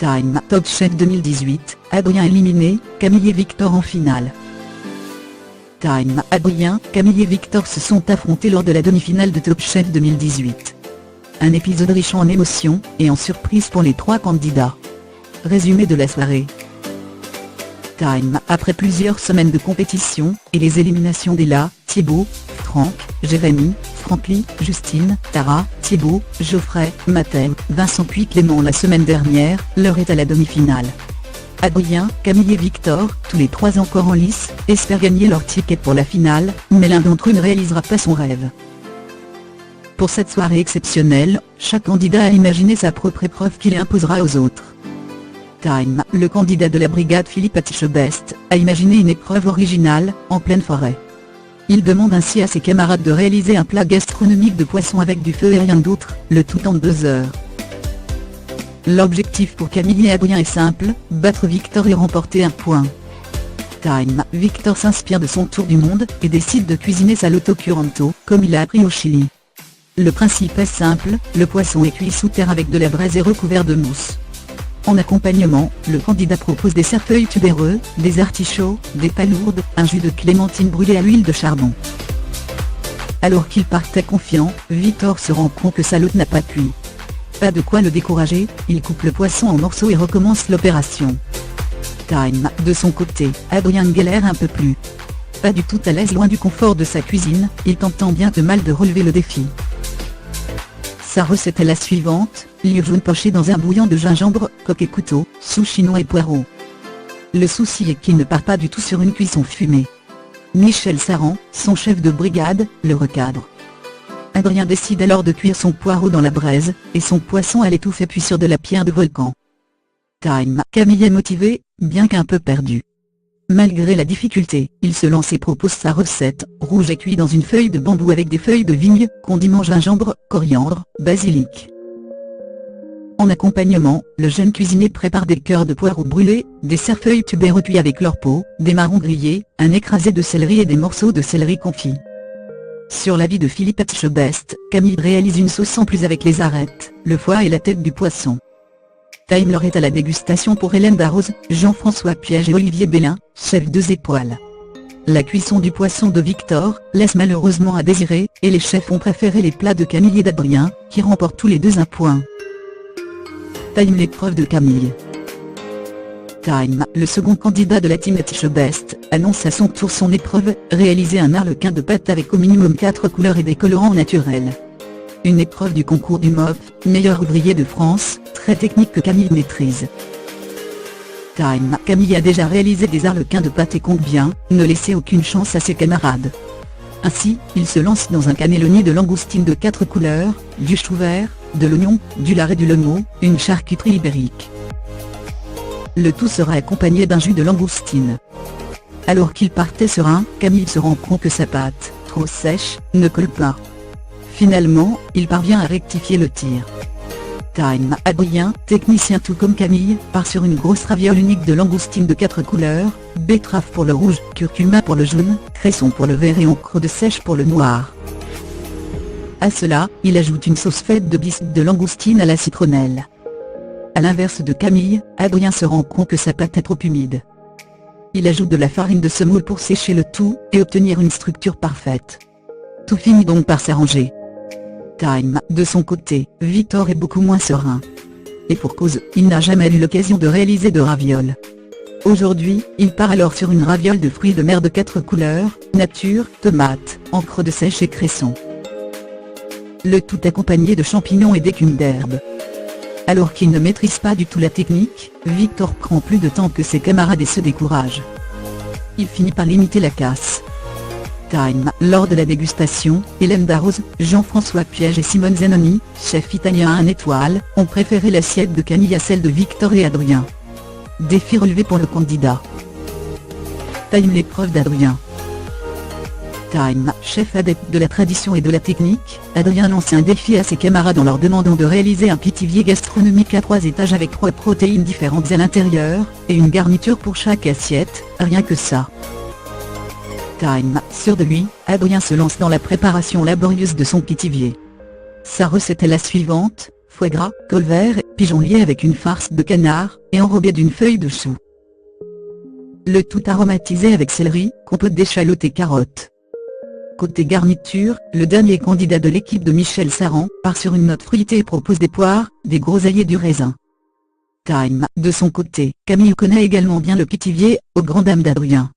Time Top Chef 2018, Adrien éliminé, Camille et Victor en finale. Time Adrien, Camille et Victor se sont affrontés lors de la demi-finale de Top Chef 2018. Un épisode riche en émotions et en surprises pour les trois candidats. Résumé de la soirée. Time après plusieurs semaines de compétition, et les éliminations d'Ella, Thibaut, Franck, Jérémy, Francky, Justine, Tara, Thibaut, Geoffrey, Mathem, Vincent puis Clément la semaine dernière, l'heure est à la demi-finale. Adrien, Camille et Victor, tous les trois encore en lice, espèrent gagner leur ticket pour la finale, mais l'un d'entre eux ne réalisera pas son rêve. Pour cette soirée exceptionnelle, chaque candidat a imaginé sa propre épreuve qu'il imposera aux autres. Time, le candidat de la brigade Philippe Etchebest, a imaginé une épreuve originale, en pleine forêt. Il demande ainsi à ses camarades de réaliser un plat gastronomique de poisson avec du feu et rien d'autre, le tout en 2 heures. L'objectif pour Camille et Adrien est simple, battre Victor et remporter un point. Time, Victor s'inspire de son tour du monde, et décide de cuisiner sa loto curanto, comme il a appris au Chili. Le principe est simple, le poisson est cuit sous terre avec de la braise et recouvert de mousse. En accompagnement, le candidat propose des cerfeuils tubéreux, des artichauts, des palourdes, un jus de clémentine brûlé à l'huile de charbon. Alors qu'il partait confiant, Victor se rend compte que sa lotte n'a pas cuit. Pas de quoi le décourager, il coupe le poisson en morceaux et recommence l'opération. Time, de son côté, Adrien galère un peu plus. Pas du tout à l'aise loin du confort de sa cuisine, il tente tant bien que mal de relever le défi. Sa recette est la suivante, lieu jaune poché dans un bouillon de gingembre, coque et couteau, sous chinois et poireaux. Le souci est qu'il ne part pas du tout sur une cuisson fumée. Michel Saran, son chef de brigade, le recadre. Adrien décide alors de cuire son poireau dans la braise, et son poisson à l'étouffe puis sur de la pierre de volcan. Time, Camille est motivé, bien qu'un peu perdu. Malgré la difficulté, il se lance et propose sa recette, rouge et cuit dans une feuille de bambou avec des feuilles de vigne, condiments gingembre, coriandre, basilic. En accompagnement, le jeune cuisinier prépare des cœurs de poireaux brûlés, des cerfeuils tubéreux cuits avec leur peau, des marrons grillés, un écrasé de céleri et des morceaux de céleri confit. Sur l'avis de Philippe Etchebest, Camille réalise une sauce en plus avec les arêtes, le foie et la tête du poisson. Time leur est à la dégustation pour Hélène Darroze, Jean-François Piège et Olivier Bellin, chef 2 étoiles. La cuisson du poisson de Victor laisse malheureusement à désirer, et les chefs ont préféré les plats de Camille et d'Adrien, qui remportent tous les deux un point. Time l'épreuve de Camille. Time, le second candidat de la team Etchebest, annonce à son tour son épreuve, réaliser un arlequin de pâte avec au minimum 4 couleurs et des colorants naturels. Une épreuve du concours du MOF, meilleur ouvrier de France, très technique que Camille maîtrise. Time, Camille a déjà réalisé des arlequins de pâte et compte bien ne laisser aucune chance à ses camarades. Ainsi, il se lance dans un cannelloni de langoustine de 4 couleurs, du chou vert, de l'oignon, du lard et du lomo, une charcuterie ibérique. Le tout sera accompagné d'un jus de langoustine. Alors qu'il partait serein, Camille se rend compte que sa pâte, trop sèche, ne colle pas. Finalement, il parvient à rectifier le tir. Time, Adrien, technicien tout comme Camille, part sur une grosse raviole unique de langoustine de 4 couleurs, betterave pour le rouge, curcuma pour le jaune, cresson pour le vert et encre de sèche pour le noir. À cela, il ajoute une sauce faite de biscuits de langoustine à la citronnelle. A l'inverse de Camille, Adrien se rend compte que sa pâte est trop humide. Il ajoute de la farine de semoule pour sécher le tout, et obtenir une structure parfaite. Tout finit donc par s'arranger. Time, de son côté, Victor est beaucoup moins serein. Et pour cause, il n'a jamais eu l'occasion de réaliser de ravioles. Aujourd'hui, il part alors sur une raviole de fruits de mer de 4 couleurs, nature, tomate, encre de sèche et cresson. Le tout accompagné de champignons et d'écume d'herbe. Alors qu'il ne maîtrise pas du tout la technique, Victor prend plus de temps que ses camarades et se décourage. Il finit par limiter la casse. Time, lors de la dégustation, Hélène Darroze, Jean-François Piège et Simone Zanoni, chef italien à 1 étoile, ont préféré l'assiette de Camille à celle de Victor et Adrien. Défi relevé pour le candidat. Time l'épreuve d'Adrien. Time, chef adepte de la tradition et de la technique, Adrien lance un défi à ses camarades en leur demandant de réaliser un pitivier gastronomique à 3 étages avec 3 protéines différentes à l'intérieur, et une garniture pour chaque assiette, rien que ça. Time, sûr de lui, Adrien se lance dans la préparation laborieuse de son pitivier. Sa recette est la suivante, foie gras, col vert et pigeonlier avec une farce de canard, et enrobé d'une feuille de chou. Le tout aromatisé avec céleri, compote d'échalotes et carottes. Côté garniture, le dernier candidat de l'équipe de Michel Saran part sur une note fruitée et propose des poires, des groseilles et du raisin. Time. De son côté, Camille connaît également bien le pitivier, aux grandes dames d'Adrien.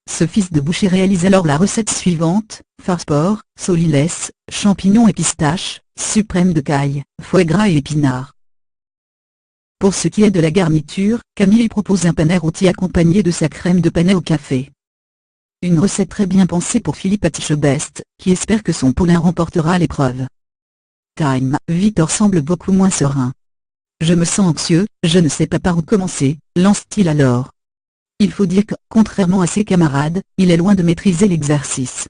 Ce fils de boucher réalise alors la recette suivante: farce porc, solilès, champignons et pistaches, suprême de caille, foie gras et épinards. Pour ce qui est de la garniture, Camille propose un panais rôti accompagné de sa crème de panais au café. Une recette très bien pensée pour Philippe Etchebest, qui espère que son poulain remportera l'épreuve. Time. Victor semble beaucoup moins serein. Je me sens anxieux, je ne sais pas par où commencer, lance-t-il alors. Il faut dire que, contrairement à ses camarades, il est loin de maîtriser l'exercice.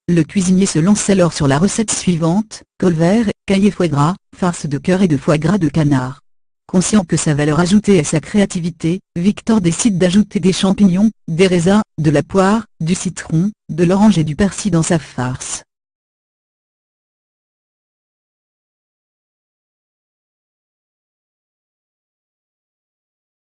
Le cuisinier se lance alors sur la recette suivante: col vert, caille et foie gras, farce de cœur et de foie gras de canard. Conscient que sa valeur ajoutée est sa créativité, Victor décide d'ajouter des champignons, des raisins, de la poire, du citron, de l'orange et du persil dans sa farce.